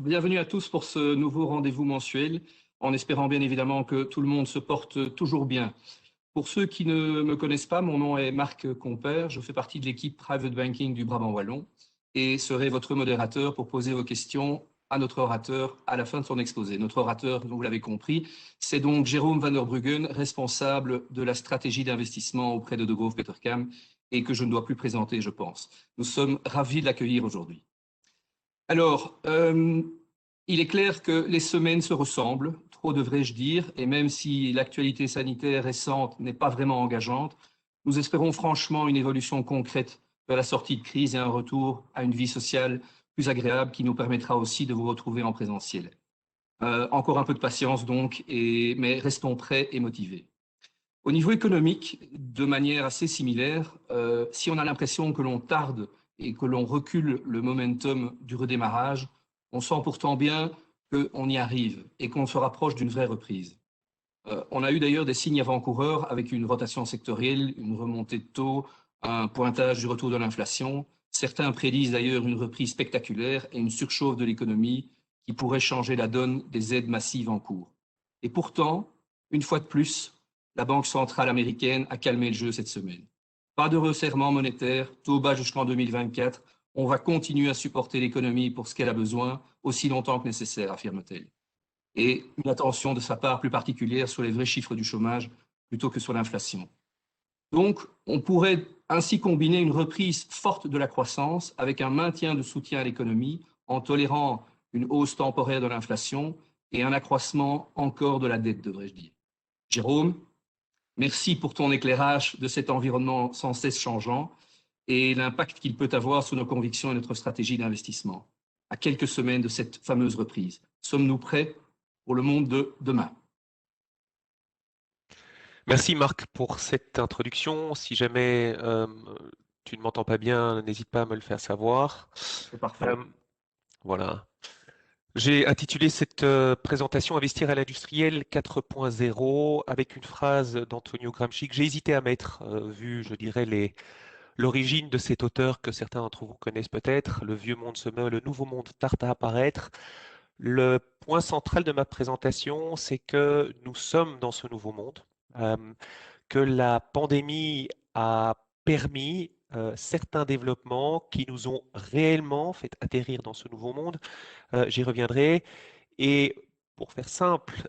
Bienvenue à tous pour ce nouveau rendez-vous mensuel, en espérant bien évidemment que tout le monde se porte toujours bien. Pour ceux qui ne me connaissent pas, mon nom est Marc Compère, je fais partie de l'équipe Private Banking du Brabant Wallon et serai votre modérateur pour poser vos questions à notre orateur à la fin de son exposé. Notre orateur, vous l'avez compris, c'est donc Jérôme Van der Bruggen, responsable de la stratégie d'investissement auprès de Degroof Petercam et que je ne dois plus présenter, je pense. Nous sommes ravis de l'accueillir aujourd'hui. Alors, il est clair que les semaines se ressemblent, trop devrais-je dire, et même si l'actualité sanitaire récente n'est pas vraiment engageante, nous espérons franchement une évolution concrète vers la sortie de crise et un retour à une vie sociale plus agréable qui nous permettra aussi de vous retrouver en présentiel. Encore un peu de patience donc, mais restons prêts et motivés. Au niveau économique, de manière assez similaire, si on a l'impression que l'on tarde et que l'on recule le momentum du redémarrage, on sent pourtant bien qu'on y arrive et qu'on se rapproche d'une vraie reprise. On a eu d'ailleurs des signes avant-coureurs avec une rotation sectorielle, une remontée de taux, un pointage du retour de l'inflation. Certains prédisent d'ailleurs une reprise spectaculaire et une surchauffe de l'économie qui pourrait changer la donne des aides massives en cours. Et pourtant, une fois de plus, la Banque centrale américaine a calmé le jeu cette semaine. Pas de resserrement monétaire, taux bas jusqu'en 2024. On va continuer à supporter l'économie pour ce qu'elle a besoin, aussi longtemps que nécessaire, affirme-t-elle. Et une attention de sa part plus particulière sur les vrais chiffres du chômage plutôt que sur l'inflation. Donc, on pourrait ainsi combiner une reprise forte de la croissance avec un maintien de soutien à l'économie en tolérant une hausse temporaire de l'inflation et un accroissement encore de la dette, devrais-je dire. Jérôme, merci pour ton éclairage de cet environnement sans cesse changeant et l'impact qu'il peut avoir sur nos convictions et notre stratégie d'investissement. À quelques semaines de cette fameuse reprise, sommes-nous prêts pour le monde de demain? Merci Marc pour cette introduction. Si jamais tu ne m'entends pas bien, n'hésite pas à me le faire savoir. C'est parfait. Euh, voilà. J'ai intitulé cette présentation Investir à l'industriel 4.0 avec une phrase d'Antonio Gramsci que j'ai hésité à mettre, vu, je dirais, l'origine de cet auteur que certains d'entre vous connaissent peut-être. Le vieux monde se meurt, le nouveau monde tarde à apparaître. Le point central de ma présentation, c'est que nous sommes dans ce nouveau monde. Euh, que la pandémie a permis certains développements qui nous ont réellement fait atterrir dans ce nouveau monde. J'y reviendrai. Et pour faire simple,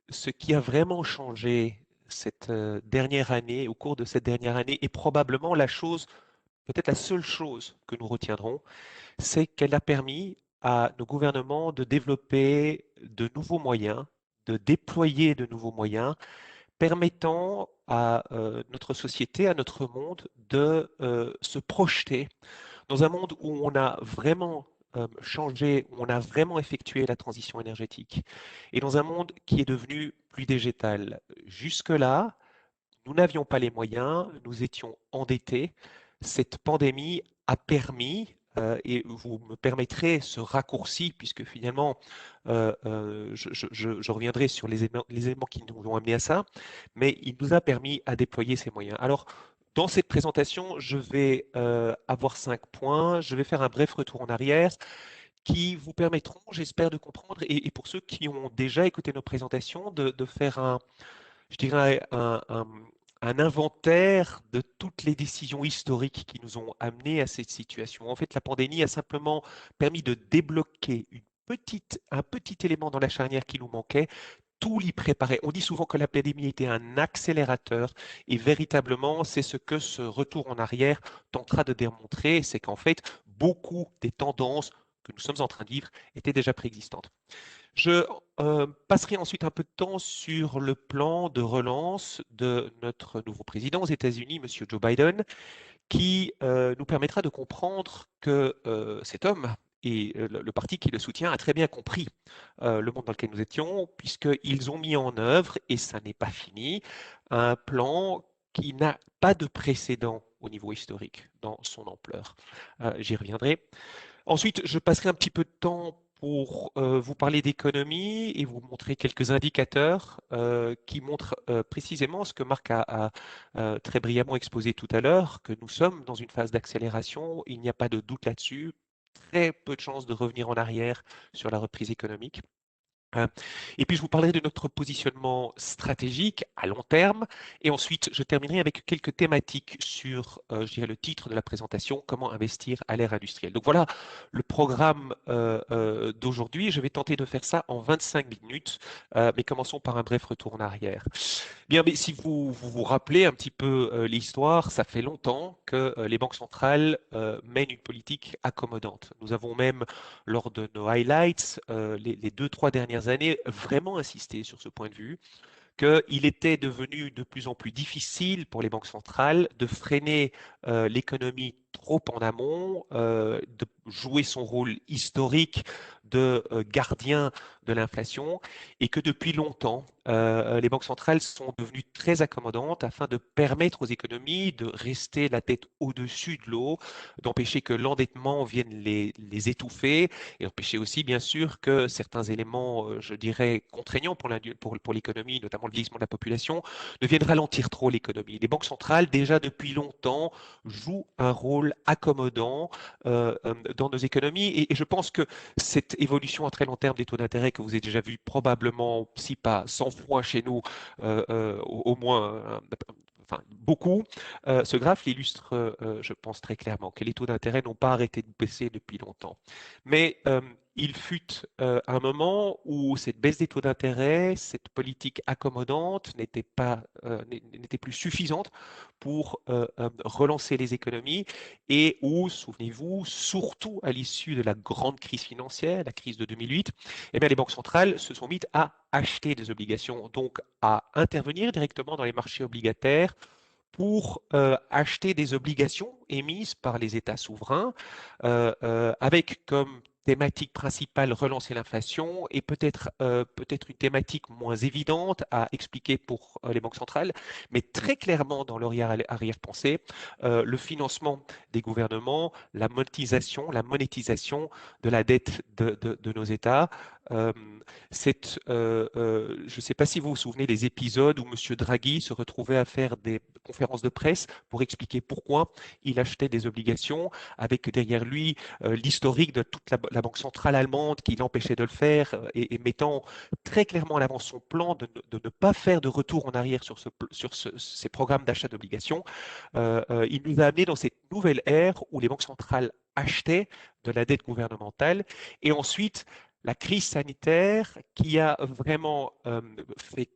ce qui a vraiment changé cette dernière année, au cours de cette dernière année, est probablement la chose, peut-être la seule chose que nous retiendrons, c'est qu'elle a permis à nos gouvernements de développer de nouveaux moyens, de déployer de nouveaux moyens permettant à notre société, à notre monde de se projeter dans un monde où on a vraiment changé, où on a vraiment effectué la transition énergétique, et dans un monde qui est devenu plus végétal. Jusque-là, nous n'avions pas les moyens, nous étions endettés. Cette pandémie a permis, et vous me permettrez ce raccourci, puisque finalement, je reviendrai sur les éléments qui nous ont amené à ça, mais il nous a permis à déployer ces moyens. Alors, dans cette présentation, je vais avoir 5 points. Je vais faire un bref retour en arrière qui vous permettront, j'espère, de comprendre, et pour ceux qui ont déjà écouté nos présentations, de faire je dirais, un inventaire de toutes les décisions historiques qui nous ont amenés à cette situation. En fait, la pandémie a simplement permis de débloquer un petit élément dans la charnière qui nous manquait. Tout l'y préparait. On dit souvent que la pandémie était un accélérateur et véritablement, c'est ce que ce retour en arrière tentera de démontrer, c'est qu'en fait, beaucoup des tendances que nous sommes en train de vivre étaient déjà préexistantes. Je passerai ensuite un peu de temps sur le plan de relance de notre nouveau président aux États-Unis, M. Joe Biden, qui nous permettra de comprendre que cet homme et le parti qui le soutient a très bien compris le monde dans lequel nous étions, puisqu'ils ont mis en œuvre, et ça n'est pas fini, un plan qui n'a pas de précédent au niveau historique dans son ampleur. J'y reviendrai. Ensuite, je passerai un petit peu de temps pour vous parler d'économie et vous montrer quelques indicateurs qui montrent précisément ce que Marc a très brillamment exposé tout à l'heure, que nous sommes dans une phase d'accélération, il n'y a pas de doute là-dessus. très peu de chances de revenir en arrière sur la reprise économique. Euh, Et puis, je vous parlerai de notre positionnement stratégique à long terme. Et ensuite, je terminerai avec quelques thématiques sur, je dirais, le titre de la présentation, comment investir à l'ère industrielle. Donc voilà le programme d'aujourd'hui. Je vais tenter de faire ça en 25 minutes, mais commençons par un bref retour en arrière. Bien, mais si vous rappelez un petit peu l'histoire, ça fait longtemps que les banques centrales mènent une politique accommodante. Nous avons même, lors de nos highlights, les 2, 3 dernières années, vraiment insisté sur ce point de vue qu'il était devenu de plus en plus difficile pour les banques centrales de freiner l'économie trop en amont, de jouer son rôle historique de gardien de l'inflation, et que depuis longtemps, les banques centrales sont devenues très accommodantes afin de permettre aux économies de rester la tête au-dessus de l'eau, d'empêcher que l'endettement vienne les étouffer, et d'empêcher aussi, bien sûr, que certains éléments, je dirais, contraignants pour l'économie, notamment le vieillissement de la population, ne viennent ralentir trop l'économie. Les banques centrales, déjà depuis longtemps, jouent un rôle accommodant dans nos économies, et je pense que cette évolution à très long terme des taux d'intérêt que vous avez déjà vu probablement, si pas 100 fois chez nous, au moins enfin, beaucoup, ce graphe l'illustre, je pense très clairement, que les taux d'intérêt n'ont pas arrêté de baisser depuis longtemps. Mais il fut un moment où cette baisse des taux d'intérêt, cette politique accommodante n'était plus suffisante pour relancer les économies, et où, souvenez-vous, surtout à l'issue de la grande crise financière, la crise de 2008, eh bien, les banques centrales se sont mises à acheter des obligations, donc à intervenir directement dans les marchés obligataires pour acheter des obligations émises par les États souverains, avec comme thématique principale relancer l'inflation, et peut-être une thématique moins évidente à expliquer pour les banques centrales, mais très clairement dans leur arrière-pensée, le financement des gouvernements, la monétisation de la dette de nos États. Euh, je ne sais pas si vous vous souvenez des épisodes où M. Draghi se retrouvait à faire des conférences de presse pour expliquer pourquoi il achetait des obligations, avec derrière lui l'historique de toute la Banque centrale allemande qui l'empêchait de le faire, et mettant très clairement en avant son plan de ne pas faire de retour en arrière ces programmes d'achat d'obligations. Il nous a amené dans cette nouvelle ère où les banques centrales achetaient de la dette gouvernementale, et ensuite la crise sanitaire qui a vraiment fait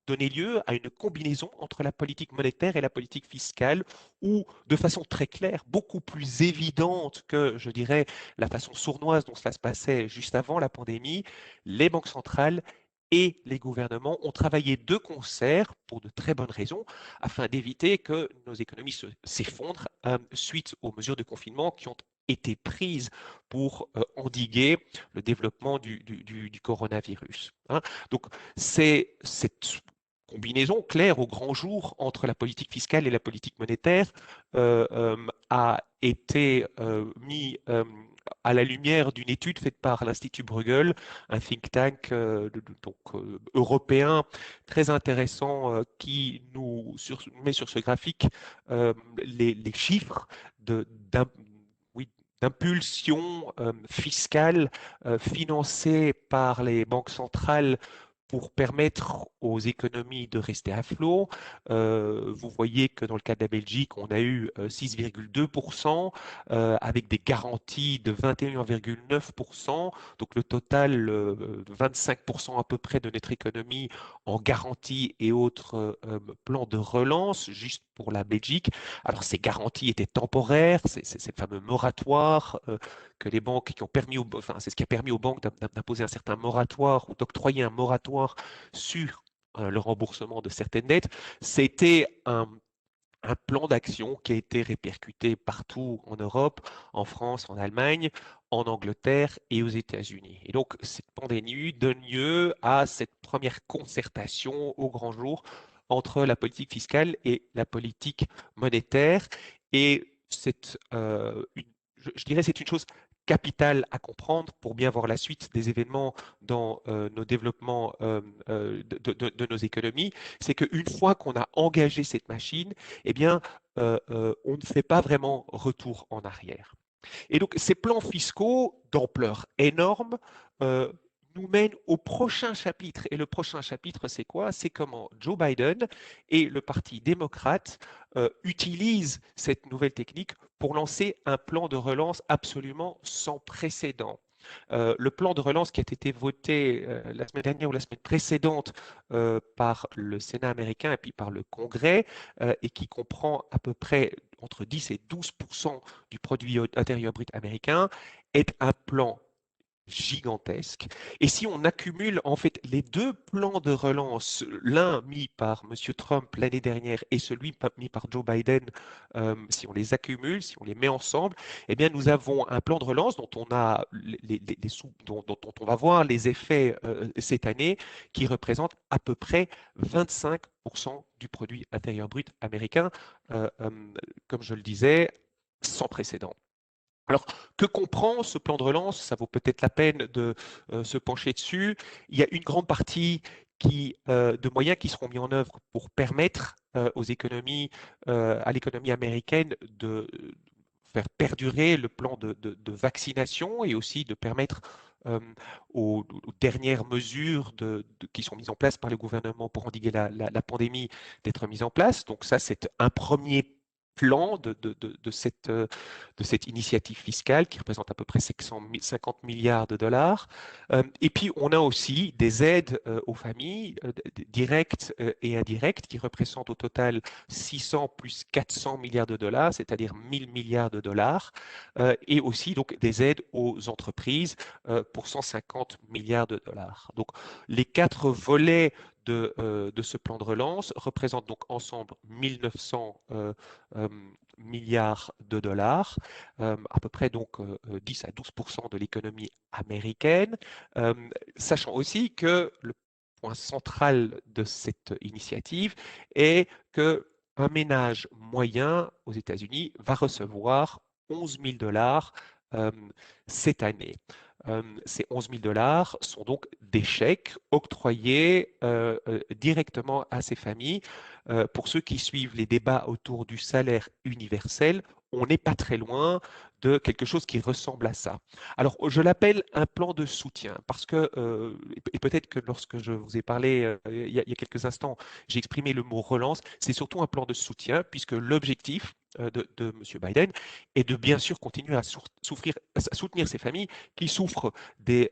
donner lieu à une combinaison entre la politique monétaire et la politique fiscale, où, de façon très claire, beaucoup plus évidente que, je dirais, la façon sournoise dont cela se passait juste avant la pandémie, les banques centrales et les gouvernements ont travaillé de concert pour de très bonnes raisons, afin d'éviter que nos économies s'effondrent suite aux mesures de confinement qui ont été prises pour endiguer le développement du coronavirus. Hein. Donc, c'est cette combinaison claire au grand jour entre la politique fiscale et la politique monétaire a été mis à la lumière d'une étude faite par l'Institut Bruegel, un think tank européen très intéressant, qui nous met sur ce graphique les chiffres de, oui, d'impulsion fiscale financée par les banques centrales pour permettre aux économies de rester à flot. Vous voyez que dans le cas de la Belgique, on a eu 6,2%, avec des garanties de 21,9%. Donc le total, 25% à peu près de notre économie en garantie et autres plans de relance, juste pour la Belgique. Alors ces garanties étaient temporaires, c'est le fameux moratoire que les banques qui ont permis, enfin, c'est ce qui a permis aux banques d'imposer un certain moratoire ou d'octroyer un moratoire sur le remboursement de certaines dettes. C'était un plan d'action qui a été répercuté partout en Europe, en France, en Allemagne, en Angleterre et aux États-Unis. Et donc, cette pandémie donne lieu à cette première concertation au grand jour entre la politique fiscale et la politique monétaire. Et je dirais, c'est une chose capitale à comprendre pour bien voir la suite des événements dans nos développements de nos économies. C'est qu'une fois qu'on a engagé cette machine, eh bien, on ne fait pas vraiment retour en arrière. Et donc, ces plans fiscaux d'ampleur énorme nous mènent au prochain chapitre. Et le prochain chapitre, c'est quoi? C'est comment Joe Biden et le Parti démocrate utilisent cette nouvelle technique pour lancer un plan de relance absolument sans précédent. Le plan de relance qui a été voté la semaine dernière ou la semaine précédente par le Sénat américain et puis par le Congrès et qui comprend à peu près entre 10 et 12% du produit intérieur brut américain est un plan gigantesque. Et si on accumule en fait les deux plans de relance, l'un mis par M. Trump l'année dernière et celui mis par Joe Biden, si on les accumule, si on les met ensemble, eh bien nous avons un plan de relance dont on a dont on va voir les effets cette année, qui représente à peu près 25% du produit intérieur brut américain, comme je le disais, sans précédent. Alors, que comprend ce plan de relance? Ça vaut peut-être la peine de se pencher dessus. Il y a une grande partie de moyens qui seront mis en œuvre pour permettre aux économies, à l'économie américaine de faire perdurer le plan de vaccination et aussi de permettre aux dernières mesures qui sont mises en place par le gouvernement pour endiguer la pandémie d'être mises en place. Donc ça, c'est un premier plan de cette initiative fiscale qui représente à peu près 50 milliards de dollars. Et puis, on a aussi des aides aux familles directes et indirectes qui représentent au total 600 plus 400 milliards de dollars, c'est-à-dire 1000 milliards de dollars, et aussi donc des aides aux entreprises pour 150 milliards de dollars. Donc, les quatre volets de ce plan de relance représentent donc ensemble 1900 milliards de dollars, à peu près donc 10 à 12% de l'économie américaine, sachant aussi que le point central de cette initiative est que un ménage moyen aux États-Unis va recevoir 11 000 dollars cette année. Ces 11 000 dollars sont donc des chèques octroyés directement à ces familles. Pour ceux qui suivent les débats autour du salaire universel, on n'est pas très loin de quelque chose qui ressemble à ça. Alors, je l'appelle un plan de soutien parce que, et peut-être que lorsque je vous ai parlé il y a quelques instants, j'ai exprimé le mot relance, c'est surtout un plan de soutien puisque l'objectif de M. Biden est de bien sûr continuer à soutenir ces familles qui souffrent de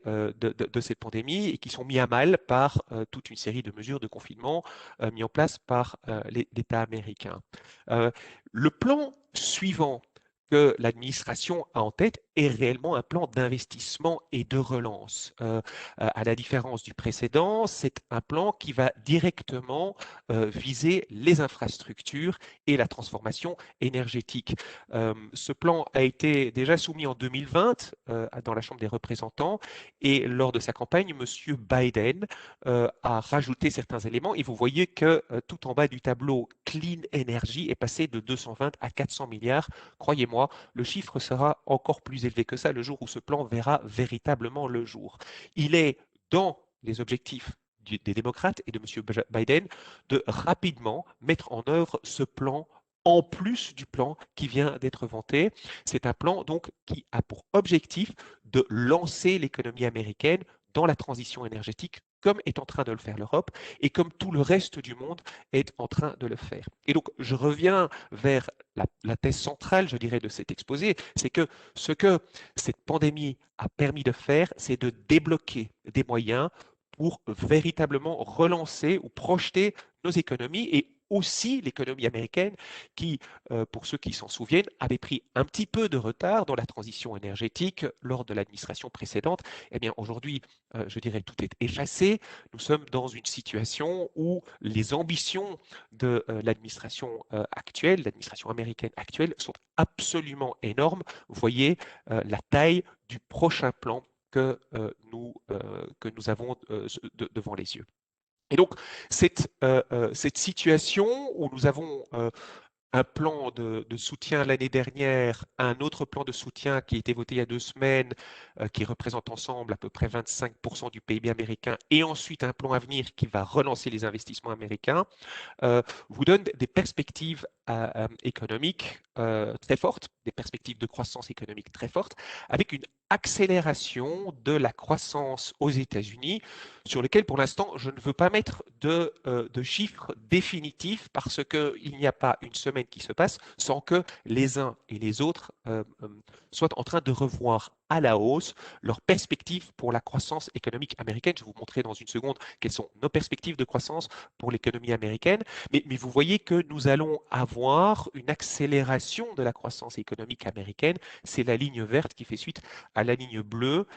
cette pandémie et qui sont mis à mal par toute une série de mesures de confinement mis en place par l'État américain. Le plan suivant que l'administration a en tête est réellement un plan d'investissement et de relance. À la différence du précédent, c'est un plan qui va directement viser les infrastructures et la transformation énergétique. Ce plan a été déjà soumis en 2020 dans la Chambre des représentants et lors de sa campagne, M. Biden a rajouté certains éléments et vous voyez que tout en bas du tableau, Clean Energy est passé de 220 à 400 milliards. Croyez-moi, le chiffre sera encore plus élevé que ça le jour où ce plan verra véritablement le jour. Il est dans les objectifs des démocrates et de M. Biden de rapidement mettre en œuvre ce plan en plus du plan qui vient d'être vanté. C'est un plan donc qui a pour objectif de lancer l'économie américaine dans la transition énergétique comme est en train de le faire l'Europe et comme tout le reste du monde est en train de le faire. Et donc, je reviens vers la thèse centrale, je dirais, de cet exposé, c'est que ce que cette pandémie a permis de faire, c'est de débloquer des moyens pour véritablement relancer ou projeter nos économies et aussi l'économie américaine qui, pour ceux qui s'en souviennent, avait pris un petit peu de retard dans la transition énergétique lors de l'administration précédente. Eh bien, aujourd'hui, je dirais, tout est effacé. Nous sommes dans une situation où les ambitions de l'administration actuelle, l'administration américaine actuelle, sont absolument énormes. Vous voyez la taille du prochain plan que nous avons devant les yeux. Et donc, cette situation où nous avons un plan de soutien l'année dernière, un autre plan de soutien qui a été voté il y a 2 semaines, qui représente ensemble à peu près 25% du PIB américain, et ensuite un plan à venir qui va relancer les investissements américains, vous donne des perspectives économiques très fortes, des perspectives de croissance économique très fortes, avec une accélération de la croissance aux États-Unis, sur lequel pour l'instant je ne veux pas mettre de chiffres définitifs parce qu'il n'y a pas une semaine qui se passe sans que les uns et les autres soient en train de revoir à la hausse leurs perspectives pour la croissance économique américaine. Je vais vous montrer dans une seconde quelles sont nos perspectives de croissance pour l'économie américaine. Mais vous voyez que nous allons avoir une accélération de la croissance économique américaine. C'est la ligne verte qui fait suite à la ligne bleue.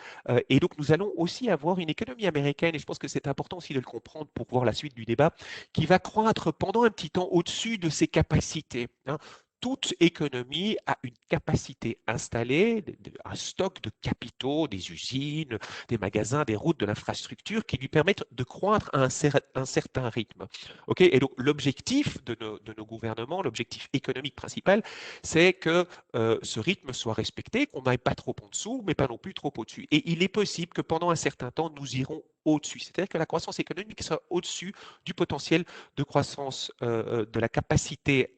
Et donc, nous allons aussi avoir une économie américaine, et je pense que c'est important aussi de le comprendre pour voir la suite du débat, qui va croître pendant un petit temps au-dessus de ses capacités, hein. Toute économie a une capacité installée, un stock de capitaux, des usines, des magasins, des routes, de l'infrastructure qui lui permettent de croître à un certain rythme. Okay, et donc l'objectif de nos gouvernements, l'objectif économique principal, c'est que ce rythme soit respecté, qu'on n'aille pas trop en dessous, mais pas non plus trop au-dessus. Et il est possible que pendant un certain temps, nous irons au-dessus. C'est-à-dire que la croissance économique sera au-dessus du potentiel de croissance de la capacité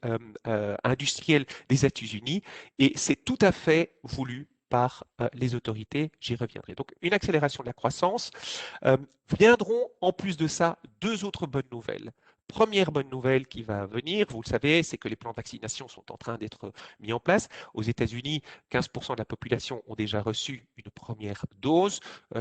industrielle des États-Unis. Et c'est tout à fait voulu par les autorités. J'y reviendrai. Donc, une accélération de la croissance. Euh, Viendront en plus de ça deux autres bonnes nouvelles. Première bonne nouvelle qui va venir, vous le savez, c'est que les plans de vaccination sont en train d'être mis en place. Aux États-Unis, 15% de la population ont déjà reçu une première dose.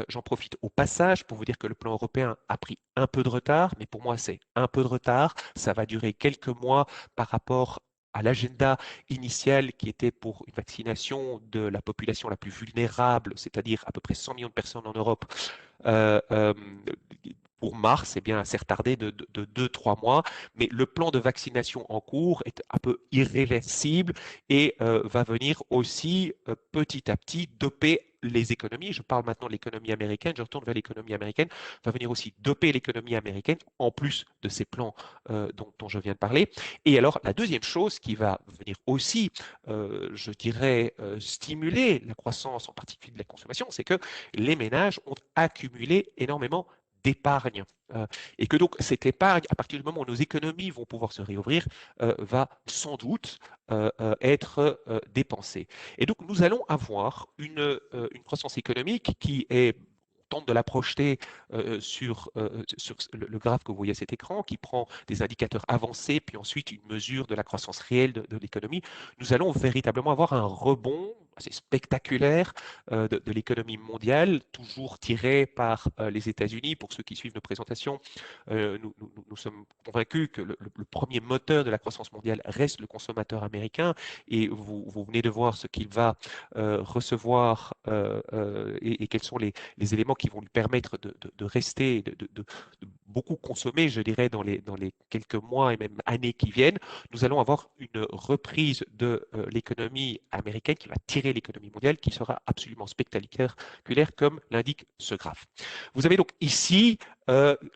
J'en profite au passage pour vous dire que le plan européen a pris un peu de retard, mais pour moi, c'est un peu de retard. Ça va durer quelques mois par rapport à l'agenda initial qui était pour une vaccination de la population la plus vulnérable, c'est-à-dire à peu près 100 millions de personnes en Europe, euh, euh, pour mars, eh bien, c'est retardé de 2-3 mois, mais le plan de vaccination en cours est un peu irréversible et va venir aussi petit à petit doper les économies. Je parle maintenant de l'économie américaine, je retourne vers l'économie américaine, va venir aussi doper l'économie américaine en plus de ces plans dont je viens de parler. Et alors, la deuxième chose qui va venir aussi, je dirais, stimuler la croissance, en particulier de la consommation, c'est que les ménages ont accumulé énormément d'épargne. Et que donc cette épargne, à partir du moment où nos économies vont pouvoir se réouvrir, va sans doute être dépensée. Et donc nous allons avoir une croissance économique qui est tente de la projeter sur le graphe que vous voyez à cet écran, qui prend des indicateurs avancés, puis ensuite une mesure de la croissance réelle de l'économie. Nous allons véritablement avoir un rebond assez spectaculaire de l'économie mondiale, toujours tiré par les États-Unis. Pour ceux qui suivent nos présentations, nous sommes convaincus que le premier moteur de la croissance mondiale reste le consommateur américain, et vous venez de voir ce qu'il va recevoir et quels sont les éléments qui vont lui permettre de rester, de beaucoup consommer, je dirais, dans les quelques mois et même années qui viennent. Nous allons avoir une reprise de l'économie américaine qui va tirer l'économie mondiale, qui sera absolument spectaculaire, comme l'indique ce graphe. Vous avez donc ici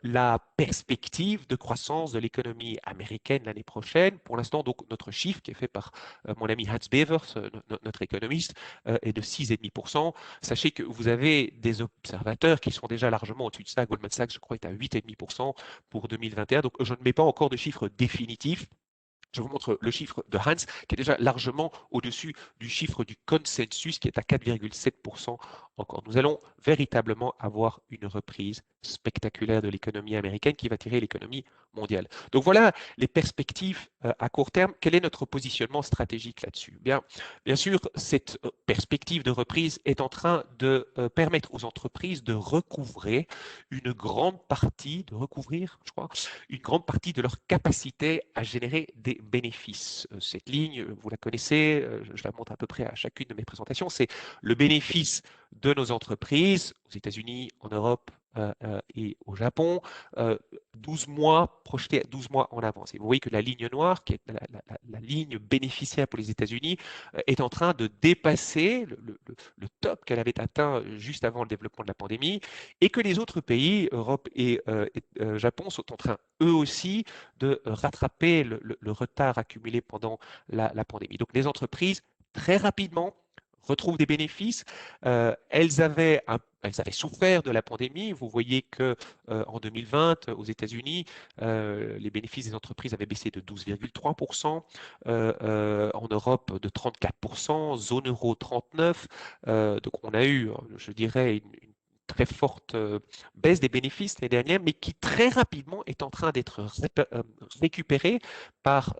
la perspective de croissance de l'économie américaine l'année prochaine. Pour l'instant, donc, notre chiffre qui est fait par mon ami Hans Bevers, notre économiste, est de 6,5%. Sachez que vous avez des observateurs qui sont déjà largement au-dessus de ça. Goldman Sachs, je crois, est à 8,5% pour 2021. Donc, je ne mets pas encore de chiffre définitif. Je vous montre le chiffre de Hans, qui est déjà largement au-dessus du chiffre du consensus, qui est à 4,7% encore. Nous allons véritablement avoir une reprise spectaculaire de l'économie américaine qui va tirer l'économie mondiale. Donc voilà les perspectives à court terme. Quel est notre positionnement stratégique là-dessus? Bien sûr, cette perspective de reprise est en train de permettre aux entreprises de recouvrir une grande partie, je crois, une grande partie de leur capacité à générer des bénéfices. Cette ligne, vous la connaissez, je la montre à peu près à chacune de mes présentations, c'est le bénéfice de nos entreprises aux États-Unis, en Europe et au Japon, 12 mois projetés 12 mois en avance. Et vous voyez que la ligne noire, qui est la ligne bénéficiaire pour les États-Unis, est en train de dépasser le top qu'elle avait atteint juste avant le développement de la pandémie, et que les autres pays, Europe et Japon, sont en train eux aussi de rattraper le retard accumulé pendant la pandémie. Donc les entreprises, très rapidement, retrouvent des bénéfices. Elles avaient souffert de la pandémie. Vous voyez que en 2020, aux États-Unis, les bénéfices des entreprises avaient baissé de 12,3%, en Europe de 34%, zone euro 39%. Donc on a eu, je dirais, une très forte baisse des bénéfices l'année dernière, mais qui très rapidement est en train d'être récupérée par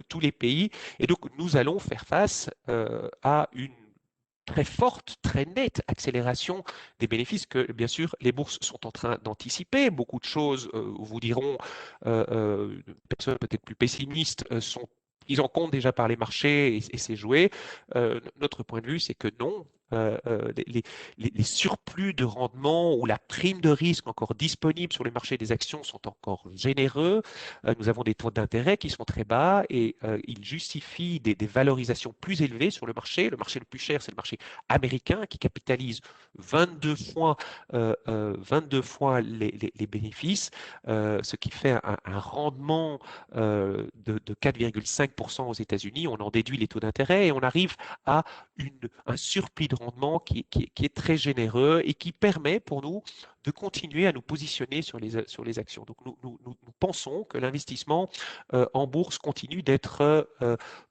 tous les pays. Et donc nous allons faire face à une très forte, très nette accélération des bénéfices que, bien sûr, les bourses sont en train d'anticiper. Beaucoup de choses vous diront, personnes peut-être plus pessimistes, sont prises en compte déjà par les marchés et c'est joué. Notre point de vue, c'est que non. Les surplus de rendement ou la prime de risque encore disponible sur les marchés des actions sont encore généreux. Nous avons des taux d'intérêt qui sont très bas et ils justifient des valorisations plus élevées sur le marché. Le marché le plus cher, c'est le marché américain qui capitalise 22 fois, 22 fois les bénéfices, ce qui fait un rendement de 4,5% aux États-Unis. On en déduit les taux d'intérêt et on arrive à un surplus de rendement qui est très généreux et qui permet pour nous de continuer à nous positionner sur les actions. Donc nous pensons que l'investissement en bourse continue d'être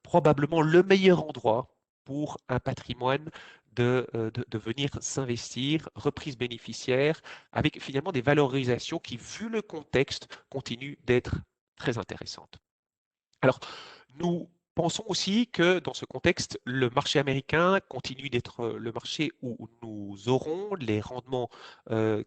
probablement le meilleur endroit pour un patrimoine de venir s'investir, reprise bénéficiaire, avec finalement des valorisations qui, vu le contexte, continuent d'être très intéressantes. Alors, nous pensons aussi que dans ce contexte, le marché américain continue d'être le marché où nous aurons les rendements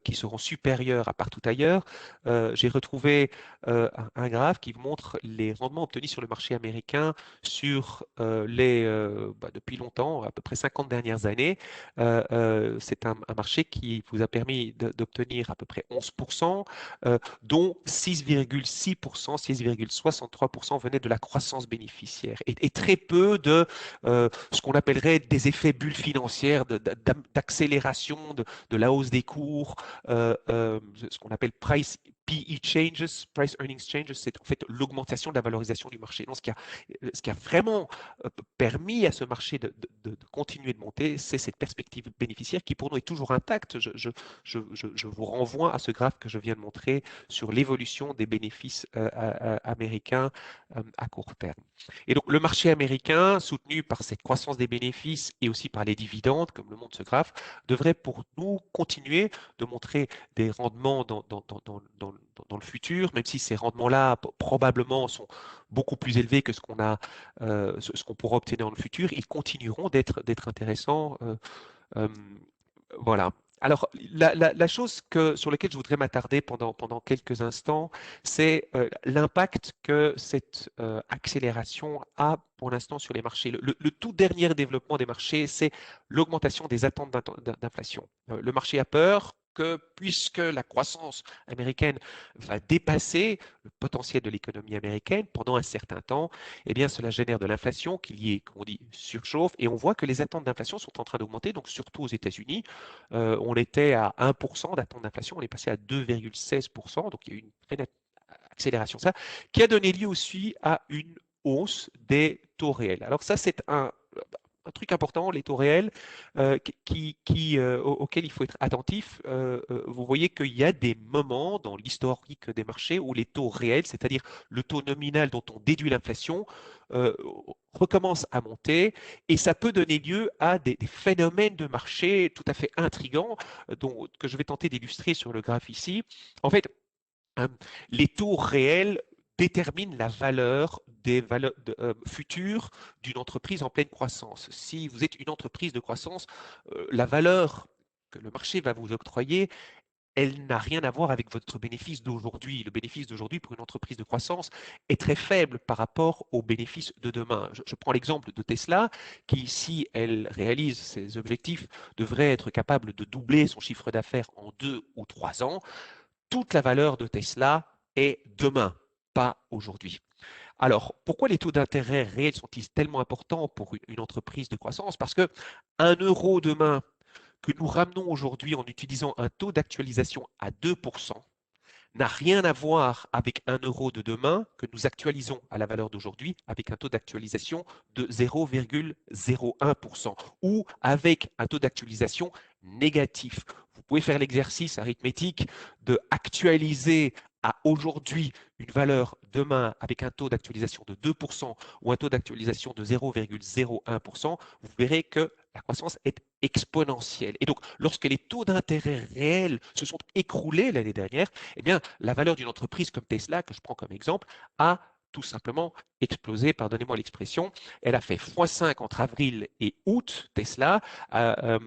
qui seront supérieurs à partout ailleurs. J'ai retrouvé un graphe qui montre les rendements obtenus sur le marché américain sur depuis longtemps, à peu près 50 dernières années. C'est un marché qui vous a permis d'obtenir à peu près 11%, dont 6,6%, 6,63% venaient de la croissance bénéficiaire et très peu de ce qu'on appellerait des effets bulles financières, d'accélération de la hausse des cours, ce qu'on appelle price PE changes, price earnings changes, c'est en fait l'augmentation de la valorisation du marché. Donc, ce qui a vraiment permis à ce marché de continuer de monter, c'est cette perspective bénéficiaire qui pour nous est toujours intacte. Je vous renvoie à ce graphe que je viens de montrer sur l'évolution des bénéfices américains à court terme. Et donc le marché américain, soutenu par cette croissance des bénéfices et aussi par les dividendes, comme le montre ce graphe, devrait pour nous continuer de montrer des rendements dans le futur, même si ces rendements-là probablement sont beaucoup plus élevés que ce qu'on pourra obtenir dans le futur, ils continueront d'être intéressants. Voilà. Alors, la chose sur laquelle je voudrais m'attarder pendant quelques instants, c'est l'impact que cette accélération a pour l'instant sur les marchés. Le tout dernier développement des marchés, c'est l'augmentation des attentes d'inflation. Le marché a peur que puisque la croissance américaine va dépasser le potentiel de l'économie américaine pendant un certain temps, eh bien, cela génère de l'inflation qui est, comme on dit, surchauffe. Et on voit que les attentes d'inflation sont en train d'augmenter, donc surtout aux États-Unis. On était à 1% d'attente d'inflation, on est passé à 2,16%, donc il y a eu une très nette accélération, ça, qui a donné lieu aussi à une hausse des taux réels. Alors ça, c'est un truc important, les taux réels, auxquels il faut être attentif. Vous voyez qu'il y a des moments dans l'historique des marchés où les taux réels, c'est-à-dire le taux nominal dont on déduit l'inflation, recommence à monter et ça peut donner lieu à des phénomènes de marché tout à fait intrigants que je vais tenter d'illustrer sur le graphe ici. En fait, les taux réels déterminent la valeur des valeurs futures d'une entreprise en pleine croissance. Si vous êtes une entreprise de croissance, la valeur que le marché va vous octroyer elle n'a rien à voir avec votre bénéfice d'aujourd'hui. Le bénéfice d'aujourd'hui pour une entreprise de croissance est très faible par rapport aux bénéfices de demain. Je prends l'exemple de Tesla, qui, si elle réalise ses objectifs, devrait être capable de doubler son chiffre d'affaires en 2 ou 3 ans. Toute la valeur de Tesla est demain, pas aujourd'hui. Alors, pourquoi les taux d'intérêt réels sont-ils tellement importants pour une entreprise de croissance? Parce que 1 € demain que nous ramenons aujourd'hui en utilisant un taux d'actualisation à 2% n'a rien à voir avec 1 € de demain que nous actualisons à la valeur d'aujourd'hui avec un taux d'actualisation de 0,01% ou avec un taux d'actualisation négatif. Vous pouvez faire l'exercice arithmétique de actualiser à aujourd'hui une valeur demain avec un taux d'actualisation de 2% ou un taux d'actualisation de 0,01%, vous verrez que la croissance est exponentielle. Et donc, lorsque les taux d'intérêt réels se sont écroulés l'année dernière, eh bien, la valeur d'une entreprise comme Tesla, que je prends comme exemple, a tout simplement explosé, pardonnez-moi l'expression. Elle a fait x5 entre avril et août, Tesla. Ça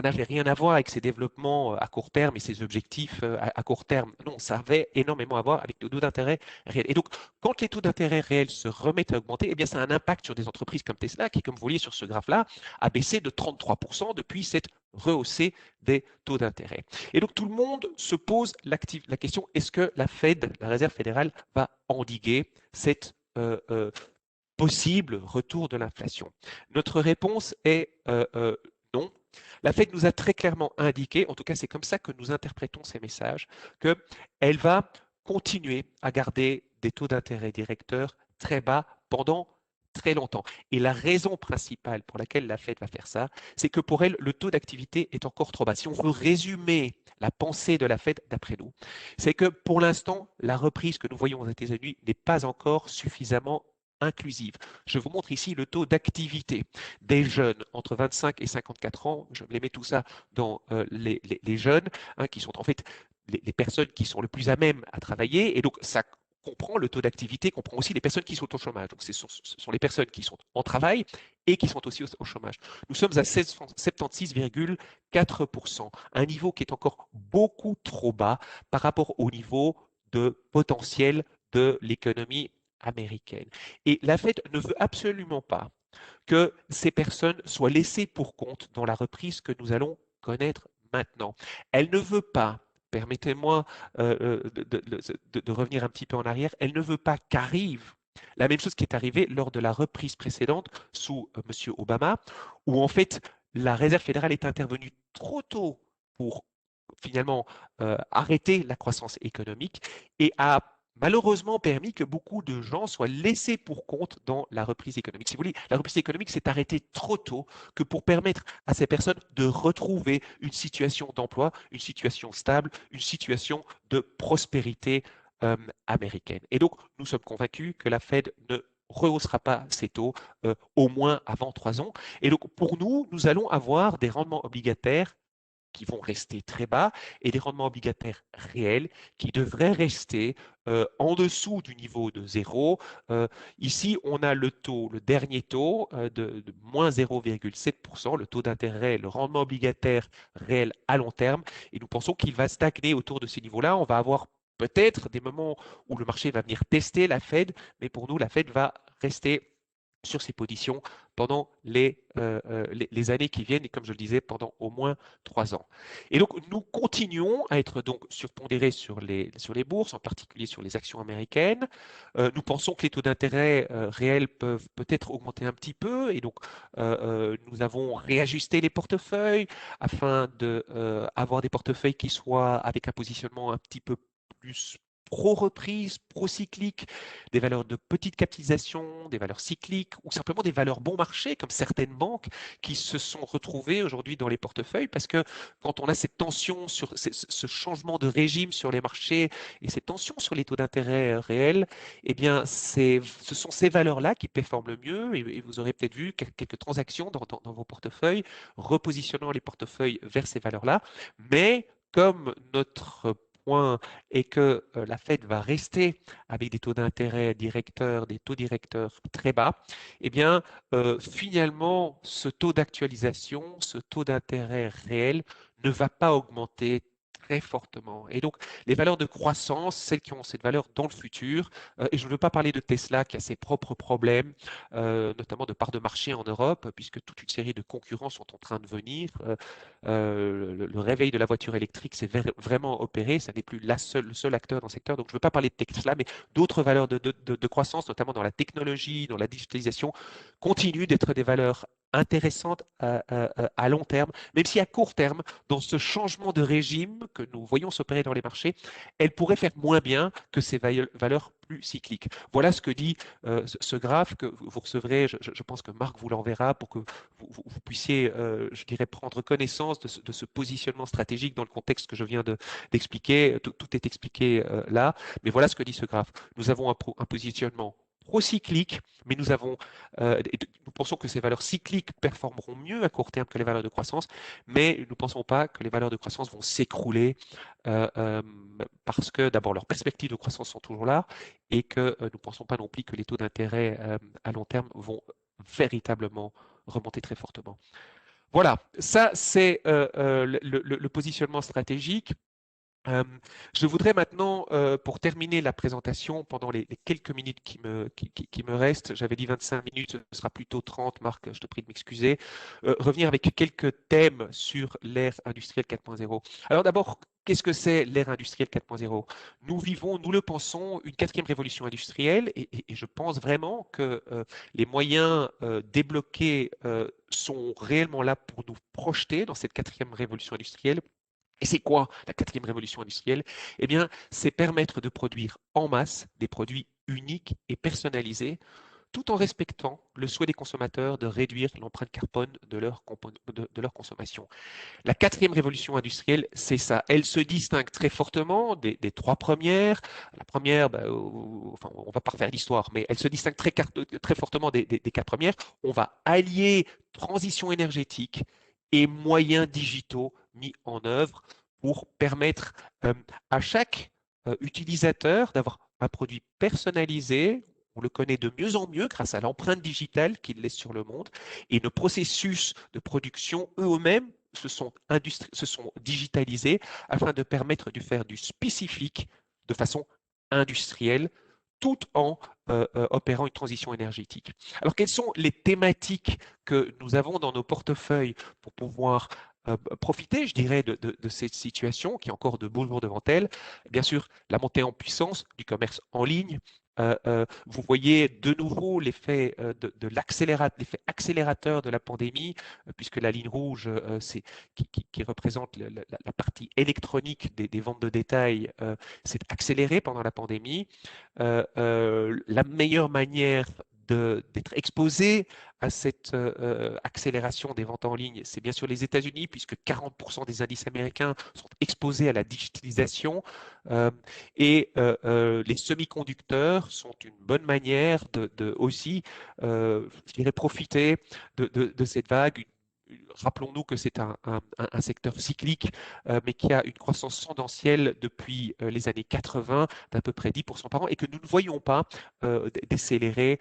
n'avait rien à voir avec ses développements à court terme et ses objectifs à court terme. Non, ça avait énormément à voir avec les taux d'intérêt réels. Et donc, quand les taux d'intérêt réels se remettent à augmenter, eh bien, ça a un impact sur des entreprises comme Tesla, qui, comme vous voyez sur ce graphe-là, a baissé de 33% depuis cette rehaussée des taux d'intérêt. Et donc tout le monde se pose la question, est-ce que la Fed, la Réserve fédérale, va endiguer cette possible retour de l'inflation? Notre réponse est non. La Fed nous a très clairement indiqué, en tout cas c'est comme ça que nous interprétons ces messages, qu'elle va continuer à garder des taux d'intérêt directeurs très bas pendant très longtemps. Et la raison principale pour laquelle la Fed va faire ça, c'est que pour elle, le taux d'activité est encore trop bas. Si on veut résumer la pensée de la Fed, d'après nous, c'est que pour l'instant, la reprise que nous voyons aux États-Unis n'est pas encore suffisamment inclusive. Je vous montre ici le taux d'activité des jeunes entre 25 et 54 ans. Je les mets tout ça dans les jeunes, hein, qui sont en fait les personnes qui sont le plus à même à travailler. Et donc, ça comprend le taux d'activité, comprend aussi les personnes qui sont au chômage. Donc, ce sont les personnes qui sont en travail et qui sont aussi au chômage. Nous sommes à 76,4%, un niveau qui est encore beaucoup trop bas par rapport au niveau de potentiel de l'économie américaine. Et la Fed ne veut absolument pas que ces personnes soient laissées pour compte dans la reprise que nous allons connaître maintenant. Elle ne veut pas, permettez-moi de revenir un petit peu en arrière, elle ne veut pas qu'arrive la même chose qui est arrivée lors de la reprise précédente sous M. Obama, où en fait la Réserve fédérale est intervenue trop tôt pour finalement arrêter la croissance économique et a malheureusement permis que beaucoup de gens soient laissés pour compte dans la reprise économique. Si vous voulez, la reprise économique s'est arrêtée trop tôt que pour permettre à ces personnes de retrouver une situation d'emploi, une situation stable, une situation de prospérité américaine. Et donc, nous sommes convaincus que la Fed ne rehaussera pas ses taux au moins avant 3 ans. Et donc, pour nous, nous allons avoir des rendements obligataires qui vont rester très bas et des rendements obligataires réels qui devraient rester en dessous du niveau de 0. Ici, on a le taux, le dernier taux de moins 0,7%, le taux d'intérêt, le rendement obligataire réel à long terme. Et nous pensons qu'il va stagner autour de ces niveaux-là. On va avoir peut-être des moments où le marché va venir tester la Fed, mais pour nous, la Fed va rester sur ses positions pendant les années qui viennent et comme je le disais, pendant au moins 3 ans. Et donc, nous continuons à être donc surpondérés sur les bourses, en particulier sur les actions américaines. Nous pensons que les taux d'intérêt réels peuvent peut-être augmenter un petit peu et donc nous avons réajusté les portefeuilles afin d'avoir des portefeuilles qui soient avec un positionnement un petit peu plus pro-reprise, pro-cyclique, des valeurs de petite capitalisation, des valeurs cycliques ou simplement des valeurs bon marché comme certaines banques qui se sont retrouvées aujourd'hui dans les portefeuilles parce que quand on a cette tension sur ce changement de régime sur les marchés et cette tension sur les taux d'intérêt réels, eh bien ce sont ces valeurs-là qui performent le mieux et vous aurez peut-être vu quelques transactions dans vos portefeuilles, repositionnant les portefeuilles vers ces valeurs-là. Mais comme notre point est que la Fed va rester avec des taux d'intérêt directeurs, des taux directeurs très bas, eh bien, finalement, ce taux d'actualisation, ce taux d'intérêt réel ne va pas augmenter très fortement. Et donc, les valeurs de croissance, celles qui ont cette valeur dans le futur, et je ne veux pas parler de Tesla qui a ses propres problèmes, notamment de part de marché en Europe, puisque toute une série de concurrents sont en train de venir. Le réveil de la voiture électrique s'est vraiment opéré, ça n'est plus le seul acteur dans le secteur. Donc, je ne veux pas parler de Tesla, mais d'autres valeurs de croissance, notamment dans la technologie, dans la digitalisation, continuent d'être des valeurs intéressantes à long terme, même si à court terme, dans ce changement de régime que nous voyons s'opérer dans les marchés, elles pourraient faire moins bien que ces valeurs plus cycliques. Voilà ce que dit ce graphe que vous recevrez. Je pense que Marc vous l'enverra pour que vous puissiez, je dirais, prendre connaissance de ce positionnement stratégique dans le contexte que je viens d'expliquer. Tout est expliqué là. Mais voilà ce que dit ce graphe. Nous avons un positionnement procyclique, mais nous pensons que ces valeurs cycliques performeront mieux à court terme que les valeurs de croissance, mais nous ne pensons pas que les valeurs de croissance vont s'écrouler parce que d'abord leurs perspectives de croissance sont toujours là et que nous ne pensons pas non plus que les taux d'intérêt à long terme vont véritablement remonter très fortement. Voilà, ça c'est le positionnement stratégique. Je voudrais maintenant, pour terminer la présentation, pendant les quelques minutes qui me restent, j'avais dit 25 minutes, ce sera plutôt 30, Marc, je te prie de m'excuser, revenir avec quelques thèmes sur l'ère industrielle 4.0. Alors d'abord, qu'est-ce que c'est l'ère industrielle 4.0? Nous vivons, nous le pensons, une quatrième révolution industrielle et je pense vraiment que les moyens débloqués sont réellement là pour nous projeter dans cette quatrième révolution industrielle. Et c'est quoi la quatrième révolution industrielle? Eh bien, c'est permettre de produire en masse des produits uniques et personnalisés, tout en respectant le souhait des consommateurs de réduire l'empreinte carbone de leur consommation. La quatrième révolution industrielle, c'est ça. Elle se distingue très fortement des trois premières. La première, enfin, on ne va pas refaire l'histoire, mais elle se distingue très fortement des quatre premières. On va allier transition énergétique et moyens digitaux mis en œuvre pour permettre à chaque utilisateur d'avoir un produit personnalisé. On le connaît de mieux en mieux grâce à l'empreinte digitale qu'il laisse sur le monde et nos processus de production eux-mêmes se sont digitalisés afin de permettre de faire du spécifique de façon industrielle tout en opérant une transition énergétique. Alors, quelles sont les thématiques que nous avons dans nos portefeuilles pour pouvoir profiter, je dirais, de cette situation qui a encore de beaux jours devant elle? Bien sûr, la montée en puissance du commerce en ligne. Vous voyez de nouveau l'effet l'effet accélérateur de la pandémie, puisque la ligne rouge, qui représente la partie électronique des ventes de détail, s'est accélérée pendant la pandémie. La meilleure manière d'être exposé à cette accélération des ventes en ligne, c'est bien sûr les États-Unis, puisque 40% des indices américains sont exposés à la digitalisation. Les semi-conducteurs sont une bonne manière aussi, je dirais, profiter de cette vague. Rappelons-nous que c'est un secteur cyclique, mais qui a une croissance tendancielle depuis les années 80 d'à peu près 10% par an et que nous ne voyons pas décélérer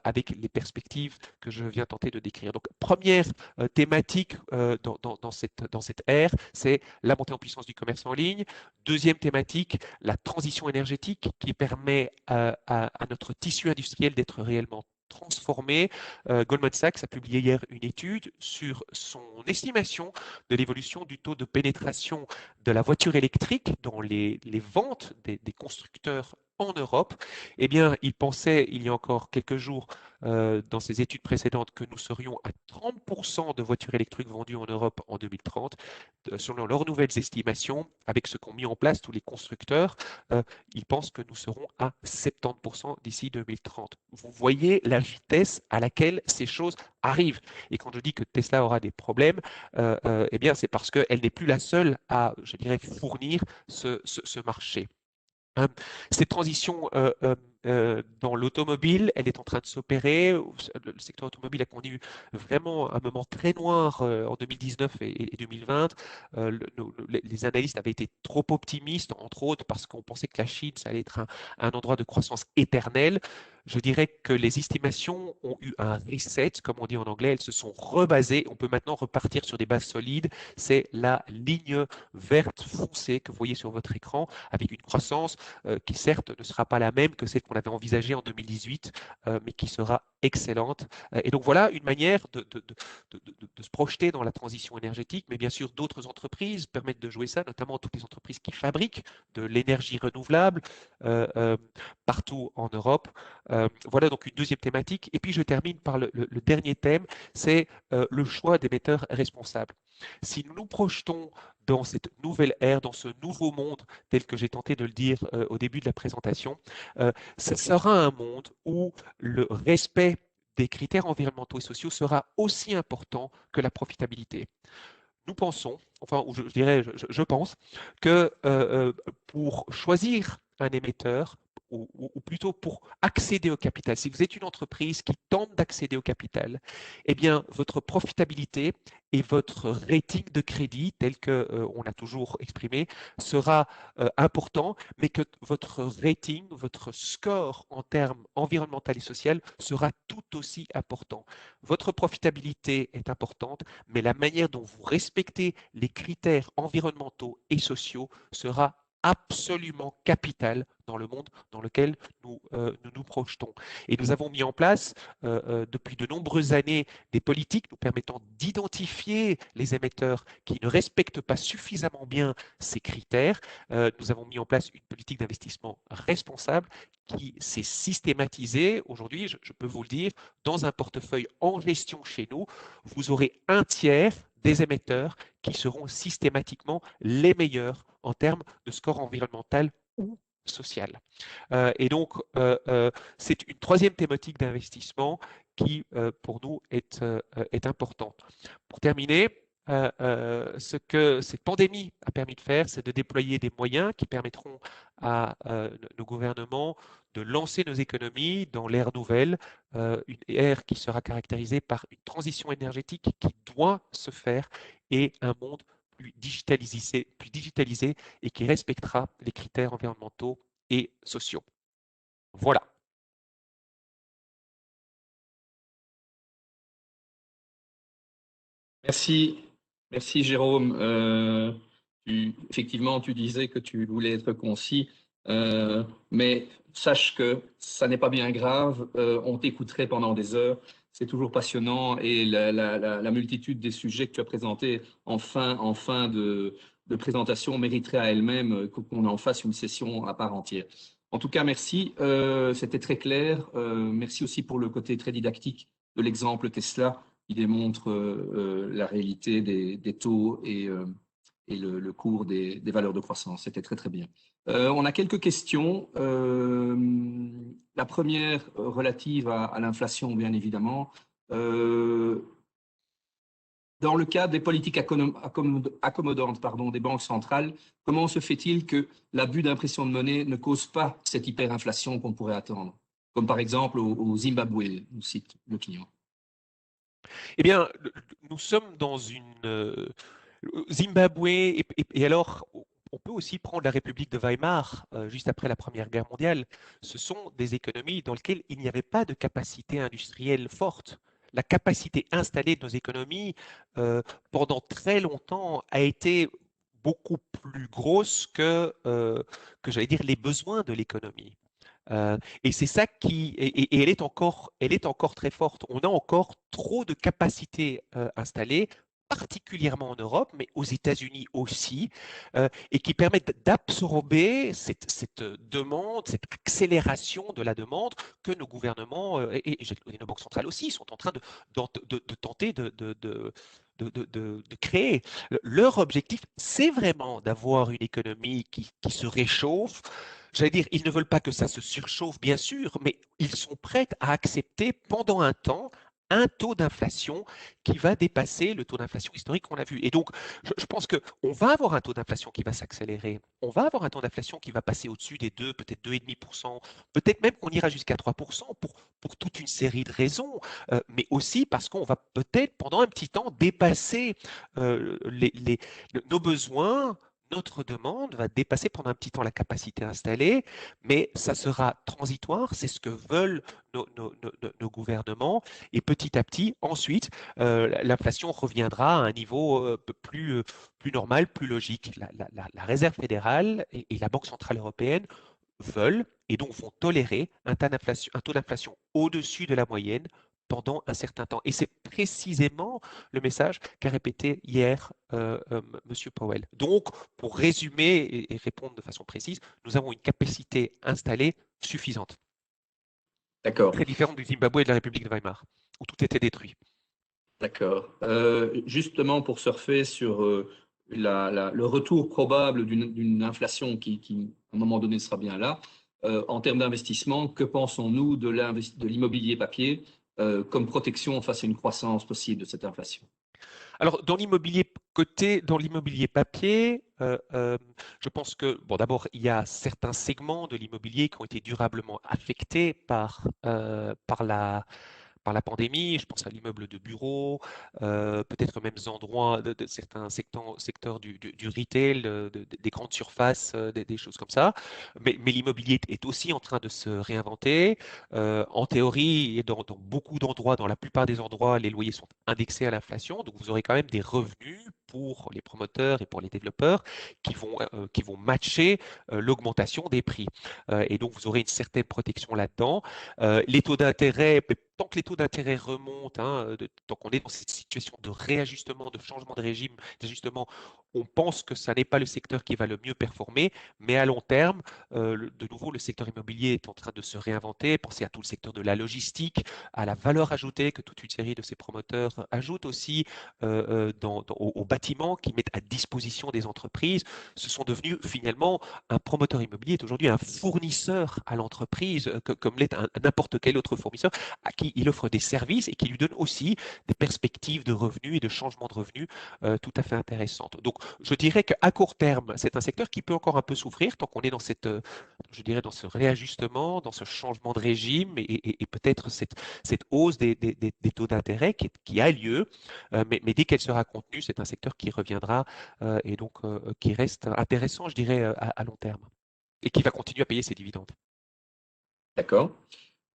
avec les perspectives que je viens tenter de décrire. Donc, première thématique dans cette ère, c'est la montée en puissance du commerce en ligne. Deuxième thématique, la transition énergétique qui permet à notre tissu industriel d'être réellement transformé. Goldman Sachs a publié hier une étude sur son estimation de l'évolution du taux de pénétration de la voiture électrique dans les ventes des constructeurs en Europe. Eh bien, il pensait il y a encore quelques jours dans ses études précédentes que nous serions à 30% de voitures électriques vendues en Europe en 2030. Selon leurs nouvelles estimations, avec ce qu'ont mis en place tous les constructeurs, ils pensent que nous serons à 70% d'ici 2030. Vous voyez la vitesse à laquelle ces choses arrivent. Et quand je dis que Tesla aura des problèmes, eh bien, c'est parce qu'elle n'est plus la seule à, je dirais, fournir ce marché. Cette transition dans l'automobile, elle est en train de s'opérer. Le secteur automobile a connu vraiment un moment très noir en 2019 et 2020. Les analystes avaient été trop optimistes, entre autres parce qu'on pensait que la Chine, ça allait être un endroit de croissance éternelle. je dirais que les estimations ont eu un reset, comme on dit en anglais, elles se sont rebasées. On peut maintenant repartir sur des bases solides. C'est la ligne verte foncée que vous voyez sur votre écran, avec une croissance qui certes ne sera pas la même que celle qu'on avait envisagée en 2018, mais qui sera excellente. Et donc voilà une manière de se projeter dans la transition énergétique, mais bien sûr d'autres entreprises permettent de jouer ça, notamment toutes les entreprises qui fabriquent de l'énergie renouvelable partout en Europe. Voilà donc une deuxième thématique. Et puis je termine par le dernier thème, c'est le choix d'émetteurs responsables. Si nous nous projetons dans cette nouvelle ère, dans ce nouveau monde, tel que j'ai tenté de le dire au début de la présentation, ce sera un monde où le respect des critères environnementaux et sociaux sera aussi important que la profitabilité. Nous pensons, enfin, ou je dirais, je pense, que pour choisir un émetteur, ou plutôt pour accéder au capital, si vous êtes une entreprise qui tente d'accéder au capital, eh bien, votre profitabilité et votre rating de crédit, tel que on a toujours exprimé, sera important, mais que votre rating, votre score en termes environnemental et social sera tout aussi important. Votre profitabilité est importante, mais la manière dont vous respectez les critères environnementaux et sociaux sera absolument capitale dans le monde dans lequel nous projetons. Et nous avons mis en place depuis de nombreuses années des politiques nous permettant d'identifier les émetteurs qui ne respectent pas suffisamment bien ces critères. Nous avons mis en place une politique d'investissement responsable qui s'est systématisée. Aujourd'hui, je peux vous le dire, dans un portefeuille en gestion chez nous, vous aurez un tiers des émetteurs qui seront systématiquement les meilleurs en termes de score environnemental ou social. Et donc, c'est une troisième thématique d'investissement qui, pour nous, est importante. Pour terminer, ce que cette pandémie a permis de faire, c'est de déployer des moyens qui permettront à nos gouvernements de lancer nos économies dans l'ère nouvelle, une ère qui sera caractérisée par une transition énergétique qui doit se faire et un monde plus digitalisé et qui respectera les critères environnementaux et sociaux. Voilà. Merci, merci Jérôme. Effectivement, tu disais que tu voulais être concis, mais sache que ça n'est pas bien grave. On t'écouterait pendant des heures. C'est toujours passionnant et la multitude des sujets que tu as présentés en fin de présentation mériterait à elle-même qu'on en fasse une session à part entière. En tout cas, merci. C'était très clair. Merci aussi pour le côté très didactique de l'exemple Tesla qui démontre la réalité des taux et le cours des valeurs de croissance. C'était très, très bien. On a quelques questions. La première relative à l'inflation, bien évidemment. Dans le cadre des politiques accommodantes des banques centrales, comment se fait-il que l'abus d'impression de monnaie ne cause pas cette hyperinflation qu'on pourrait attendre? Comme par exemple au Zimbabwe, nous cite le client. Eh bien, nous sommes dans une Zimbabwe, et alors on peut aussi prendre la République de Weimar, juste après la Première Guerre mondiale. Ce sont des économies dans lesquelles il n'y avait pas de capacité industrielle forte. La capacité installée de nos économies pendant très longtemps a été beaucoup plus grosse que j'allais dire, les besoins de l'économie. Et c'est ça et elle est encore très forte. On a encore trop de capacités installées, particulièrement en Europe, mais aux États-Unis aussi, et qui permettent d'absorber cette demande, cette accélération de la demande que nos gouvernements et nos banques centrales aussi sont en train de tenter de créer. Leur objectif, c'est vraiment d'avoir une économie qui se réchauffe. J'allais dire, ils ne veulent pas que ça se surchauffe, bien sûr, mais ils sont prêts à accepter pendant un temps un taux d'inflation qui va dépasser le taux d'inflation historique qu'on a vu. Et donc, je pense qu'on va avoir un taux d'inflation qui va s'accélérer. On va avoir un taux d'inflation qui va passer au-dessus des 2, peut-être 2,5%, peut-être même qu'on ira jusqu'à 3% pour toute une série de raisons, mais aussi parce qu'on va peut-être pendant un petit temps dépasser nos besoins, notre demande va dépasser pendant un petit temps la capacité installée, mais ça sera transitoire, c'est ce que veulent nos gouvernements, et petit à petit, ensuite, l'inflation reviendra à un niveau plus normal, plus logique. La Réserve fédérale et la Banque centrale européenne veulent et donc vont tolérer un taux d'inflation au-dessus de la moyenne pendant un certain temps. Et c'est précisément le message qu'a répété hier M. Powell. Donc, pour résumer et répondre de façon précise, nous avons une capacité installée suffisante. D'accord, Très différente du Zimbabwe et de la République de Weimar, où tout était détruit. d'accord. Justement, pour surfer sur le retour probable d'une inflation qui, à un moment donné, sera bien là, en termes d'investissement, que pensons-nous de l'immobilier papier comme protection face à une croissance possible de cette inflation? Alors, dans l'immobilier papier, je pense que, bon, d'abord, il y a certains segments de l'immobilier qui ont été durablement affectés par la pandémie. Je pense à l'immeuble de bureau, peut-être même endroits de certains secteurs du retail, des grandes surfaces, des choses comme ça. Mais l'immobilier est aussi en train de se réinventer. En théorie, et dans beaucoup d'endroits, dans la plupart des endroits, les loyers sont indexés à l'inflation. Donc, vous aurez quand même des revenus pour les promoteurs et pour les développeurs qui vont matcher l'augmentation des prix. Et donc, vous aurez une certaine protection là-dedans. Les taux d'intérêt, tant que les taux d'intérêt remontent, hein, tant qu'on est dans cette situation de réajustement, de changement de régime, d'ajustement, on pense que ça n'est pas le secteur qui va le mieux performer, mais à long terme, de nouveau, le secteur immobilier est en train de se réinventer. Pensez à tout le secteur de la logistique, à la valeur ajoutée que toute une série de ces promoteurs ajoutent aussi aux bâtiments qu'ils mettent à disposition des entreprises. Ce sont devenus finalement, un promoteur immobilier est aujourd'hui un fournisseur à l'entreprise, comme l'est n'importe quel autre fournisseur, à qui il offre des services et qui lui donne aussi des perspectives de revenus et de changement de revenus tout à fait intéressantes. Donc, je dirais qu'à court terme, c'est un secteur qui peut encore un peu souffrir tant qu'on est dans je dirais, dans ce réajustement, dans ce changement de régime et peut-être cette hausse des taux d'intérêt qui a lieu, mais dès qu'elle sera contenue, c'est un secteur qui reviendra et donc qui reste intéressant, je dirais, à long terme et qui va continuer à payer ses dividendes. D'accord.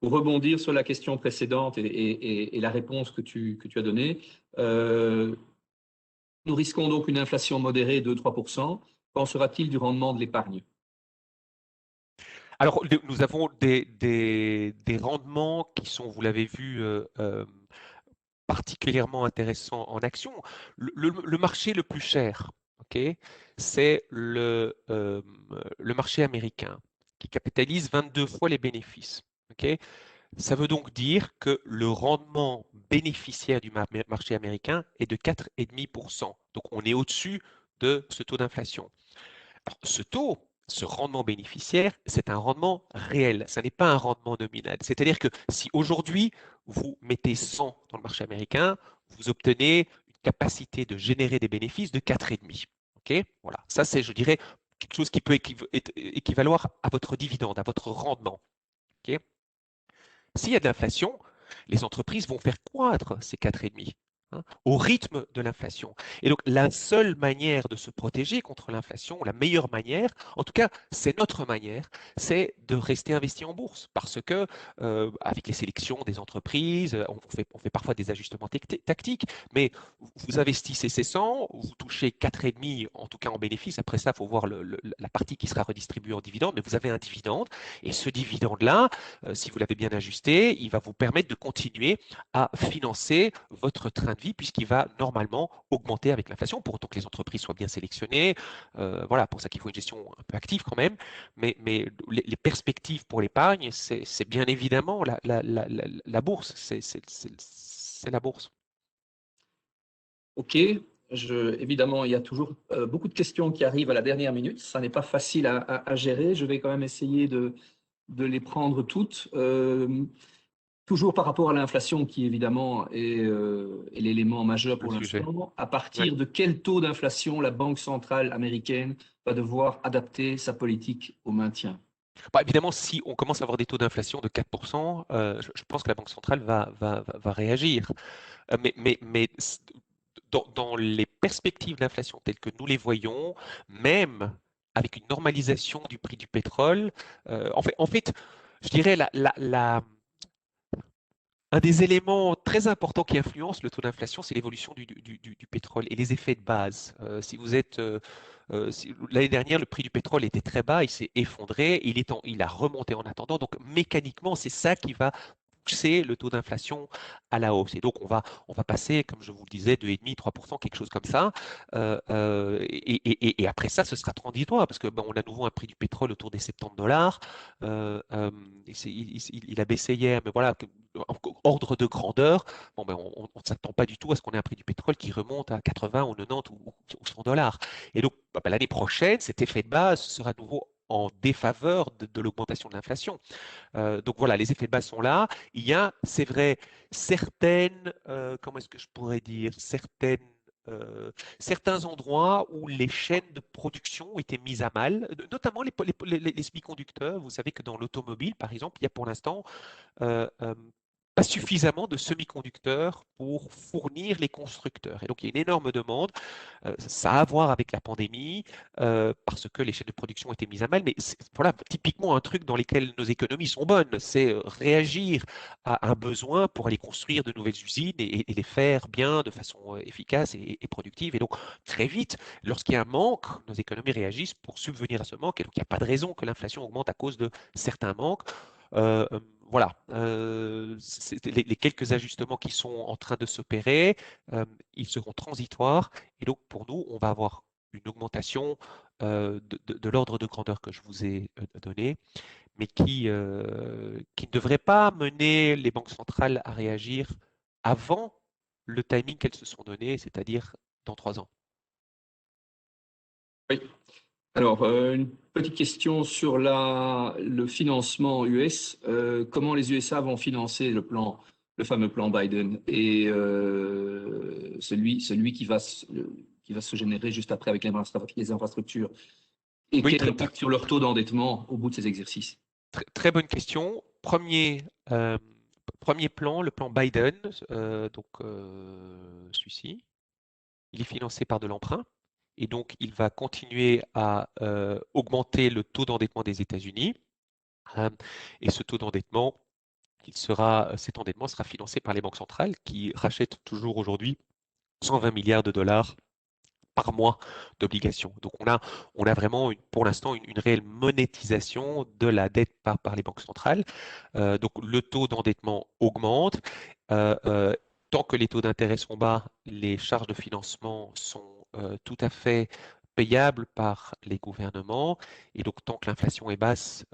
Pour rebondir sur la question précédente et la réponse que tu as donnée, nous risquons donc une inflation modérée de 2-3%. Qu'en sera-t-il du rendement de l'épargne? Alors, nous avons des rendements qui sont, vous l'avez vu, particulièrement intéressants en action. Le marché le plus cher, ok, c'est le marché américain, qui capitalise 22 fois les bénéfices. Ok. Ça veut donc dire que le rendement bénéficiaire du marché américain est de 4,5%. Donc, on est au-dessus de ce taux d'inflation. Alors, ce rendement bénéficiaire, c'est un rendement réel, ça n'est pas un rendement nominal. C'est-à-dire que si aujourd'hui, vous mettez 100 dans le marché américain, vous obtenez une capacité de générer des bénéfices de 4,5. OK? Voilà. Ça, c'est, je dirais, quelque chose qui peut équivaloir à votre dividende, à votre rendement. OK? S'il y a de l'inflation, les entreprises vont faire croître ces 4,5 au rythme de l'inflation. Et donc, la seule manière de se protéger contre l'inflation, la meilleure manière, en tout cas, c'est notre manière, c'est de rester investi en bourse. Parce que, avec les sélections des entreprises, on fait parfois des ajustements tactiques, mais vous investissez ces 100, vous touchez 4,5 en tout cas en bénéfice. Après ça, il faut voir la partie qui sera redistribuée en dividende, mais vous avez un dividende. Et ce dividende-là, si vous l'avez bien ajusté, il va vous permettre de continuer à financer votre train de vie puisqu'il va normalement augmenter avec l'inflation pour autant que les entreprises soient bien sélectionnées. Voilà, pour ça qu'il faut une gestion un peu active quand même. Mais les perspectives pour l'épargne, c'est bien évidemment la bourse. C'est la bourse. OK. Évidemment, il y a toujours beaucoup de questions qui arrivent à la dernière minute. Ça n'est pas facile à gérer. Je vais quand même essayer de les prendre toutes. Toujours par rapport à l'inflation, qui évidemment est l'élément majeur Un pour sujet. l'instant. À Ouais. partir de quel taux d'inflation la Banque centrale américaine va devoir adapter sa politique au maintien? Bah, évidemment, si on commence à avoir des taux d'inflation de 4%, je pense que la Banque centrale va réagir. Mais dans les perspectives d'inflation telles que nous les voyons, même avec une normalisation du prix du pétrole, en fait, je dirais un des éléments très importants qui influence le taux d'inflation, c'est l'évolution du pétrole et les effets de base. L'année dernière, le prix du pétrole était très bas, il s'est effondré, il a remonté en attendant. Donc mécaniquement, c'est ça qui va pousser le taux d'inflation à la hausse. Et donc on va passer, comme je vous le disais, 2,5-3%, quelque chose comme ça. Et après ça, ce sera transitoire parce que on a à nouveau un prix du pétrole autour des 70 dollars. Il a baissé hier, mais voilà, ordre de grandeur. On ne s'attend pas du tout à ce qu'on ait un prix du pétrole qui remonte à 80 ou 90 ou 100 dollars. Et donc, l'année prochaine, cet effet de base sera à nouveau en défaveur de l'augmentation de l'inflation. Donc voilà, les effets de base sont là. Il y a, c'est vrai, comment est-ce que je pourrais dire, certains endroits où les chaînes de production ont été mises à mal, notamment les semi-conducteurs. Vous savez que dans l'automobile, par exemple, il y a pour l'instant euh, euh, pas suffisamment de semi-conducteurs pour fournir les constructeurs. Et donc, il y a une énorme demande. Ça a à voir avec la pandémie, parce que les chaînes de production étaient mises à mal. Mais voilà, typiquement un truc dans lequel nos économies sont bonnes, c'est réagir à un besoin pour aller construire de nouvelles usines et les faire bien de façon efficace et productive. Et donc, très vite, lorsqu'il y a un manque, nos économies réagissent pour subvenir à ce manque. Et donc, il n'y a pas de raison que l'inflation augmente à cause de certains manques. Voilà, les quelques ajustements qui sont en train de s'opérer, ils seront transitoires et donc pour nous, on va avoir une augmentation de l'ordre de grandeur que je vous ai donné, mais qui ne devrait pas mener les banques centrales à réagir avant le timing qu'elles se sont donné, c'est-à-dire dans 3 ans. Oui. Alors, une petite question sur le financement US. Comment les USA vont financer le fameux plan Biden et celui qui va se générer juste après avec les infrastructures? Et Oui, quel impact sur leur taux d'endettement au bout de ces exercices? très bonne question. Premier plan, le plan Biden, celui-ci, il est financé par de l'emprunt et donc il va continuer à augmenter le taux d'endettement des États-Unis. Euh, et ce taux d'endettement, cet endettement sera financé par les banques centrales qui rachètent toujours aujourd'hui 120 milliards de dollars par mois d'obligations. Donc on a vraiment pour l'instant une réelle monétisation de la dette par les banques centrales. Donc le taux d'endettement augmente. Euh, euh, Tant que les taux d'intérêt sont bas, les charges de financement sont tout à fait payables par les gouvernements. Et donc tant que l'inflation est basse,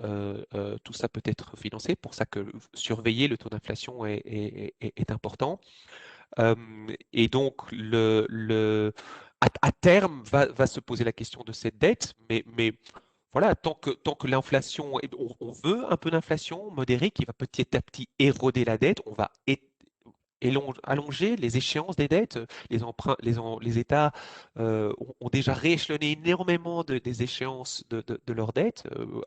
tout ça peut être financé. Pour ça que surveiller le taux d'inflation est important. Euh, et donc, à terme, va se poser la question de cette dette, mais voilà, tant que l'inflation, on veut un peu d'inflation modérée qui va petit à petit éroder la dette, on va allonger les échéances des dettes. Les emprunts, les États ont déjà rééchelonné énormément des échéances de leurs dettes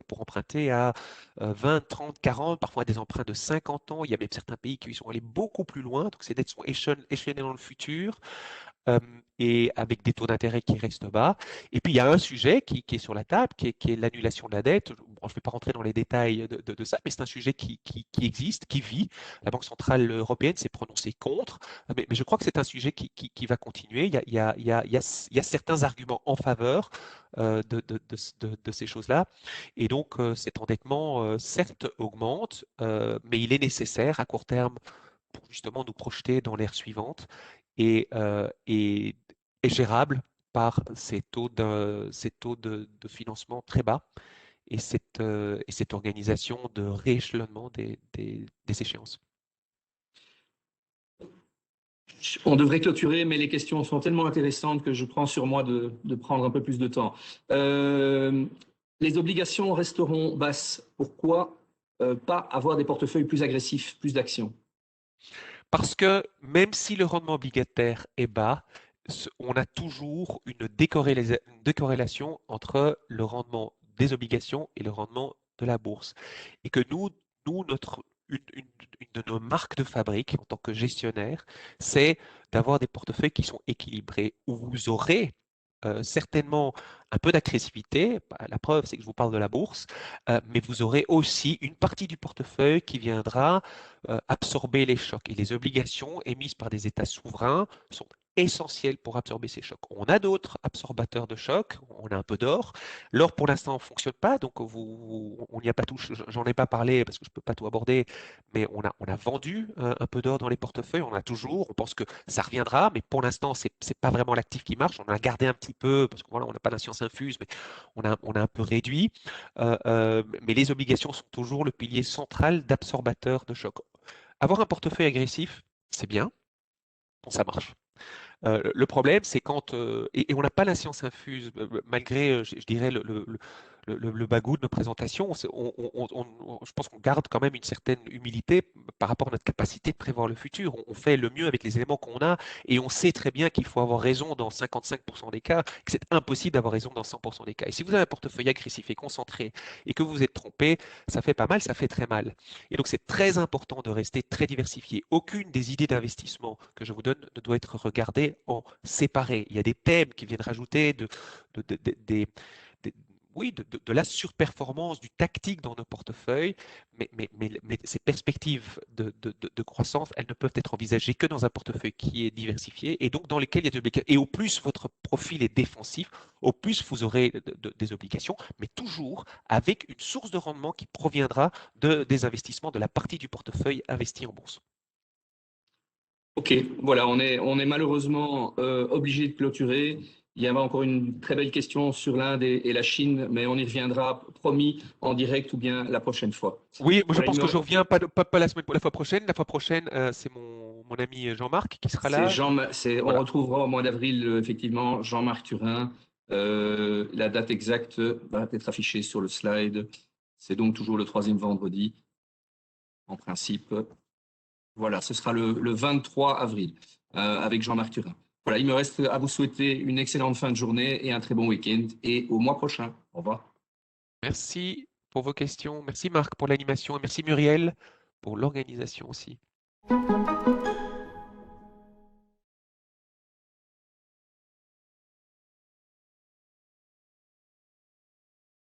pour emprunter à 20, 30, 40, parfois des emprunts de 50 ans. Il y a même certains pays qui sont allés beaucoup plus loin. Donc ces dettes sont échelonnées dans le futur euh, et avec des taux d'intérêt qui restent bas. Et puis il y a un sujet qui est sur la table, qui est l'annulation de la dette. Bon, je ne vais pas rentrer dans les détails de ça, mais c'est un sujet qui existe, qui vit. La Banque centrale européenne s'est prononcée contre, mais je crois que c'est un sujet qui va continuer. Il y a certains arguments en faveur de ces choses-là. Et donc cet endettement, certes, augmente, mais il est nécessaire à court terme pour justement nous projeter dans l'ère suivante et est gérable par ces taux de financement très bas et cette organisation de rééchelonnement des échéances. On devrait clôturer, mais les questions sont tellement intéressantes que je prends sur moi de prendre un peu plus de temps. Les obligations resteront basses. Pourquoi pas avoir des portefeuilles plus agressifs, plus d'actions? Parce que même si le rendement obligataire est bas, on a toujours une décorrélation entre le rendement des obligations et le rendement de la bourse. Et que nous une de nos marques de fabrique en tant que gestionnaire, c'est d'avoir des portefeuilles qui sont équilibrés, où vous aurez certainement un peu d'agressivité. Bah, la preuve, c'est que je vous parle de la bourse, mais vous aurez aussi une partie du portefeuille qui viendra absorber les chocs. Et les obligations émises par des États souverains sont essentielles pour absorber ces chocs. On a d'autres absorbateurs de chocs, on a un peu d'or. L'or, pour l'instant, ne fonctionne pas, donc on n'y a pas touché. J'en ai pas parlé parce que je ne peux pas tout aborder, mais on a vendu un peu d'or dans les portefeuilles, on a toujours, on pense que ça reviendra, mais pour l'instant, ce n'est pas vraiment l'actif qui marche. On a gardé un petit peu, parce que voilà, on n'a pas la science infuse, mais on a un peu réduit. Mais les obligations sont toujours le pilier central d'absorbateur de choc. Avoir un portefeuille agressif, c'est bien, ça marche. Le problème, c'est quand, et on n'a pas la science infuse, malgré, je dirais, le bagou de nos présentations, je pense qu'on garde quand même une certaine humilité par rapport à notre capacité de prévoir le futur. On fait le mieux avec les éléments qu'on a et on sait très bien qu'il faut avoir raison dans 55% des cas, que c'est impossible d'avoir raison dans 100% des cas. Et si vous avez un portefeuille agressif et concentré et que vous vous êtes trompé, ça fait pas mal, ça fait très mal. Et donc, c'est très important de rester très diversifié. Aucune des idées d'investissement que je vous donne ne doit être regardée en séparé. Il y a des thèmes qui viennent rajouter des- oui, de la surperformance, du tactique dans nos portefeuilles, mais ces perspectives de croissance, elles ne peuvent être envisagées que dans un portefeuille qui est diversifié et donc dans lequel il y a des obligations. Et au plus votre profil est défensif, au plus vous aurez des obligations, mais toujours avec une source de rendement qui proviendra des investissements de la partie du portefeuille investi en bourse. Ok, voilà, on est malheureusement obligé de clôturer. Il y avait encore une très belle question sur l'Inde et la Chine, mais on y reviendra, promis, en direct ou bien la prochaine fois. Oui, moi je Voilà, pense que je reviens pas la semaine, la fois prochaine. La fois prochaine, c'est mon ami Jean-Marc qui sera là. On Voilà. retrouvera au mois d'avril, effectivement, Jean-Marc Turin. La date exacte va être affichée sur le slide. C'est donc toujours le troisième vendredi, en principe. Voilà, ce sera le 23 avril avec Jean-Marc Turin. Voilà, il me reste à vous souhaiter une excellente fin de journée et un très bon week-end. Et au mois prochain. Au revoir. Merci pour vos questions. Merci Marc pour l'animation et merci Muriel pour l'organisation aussi.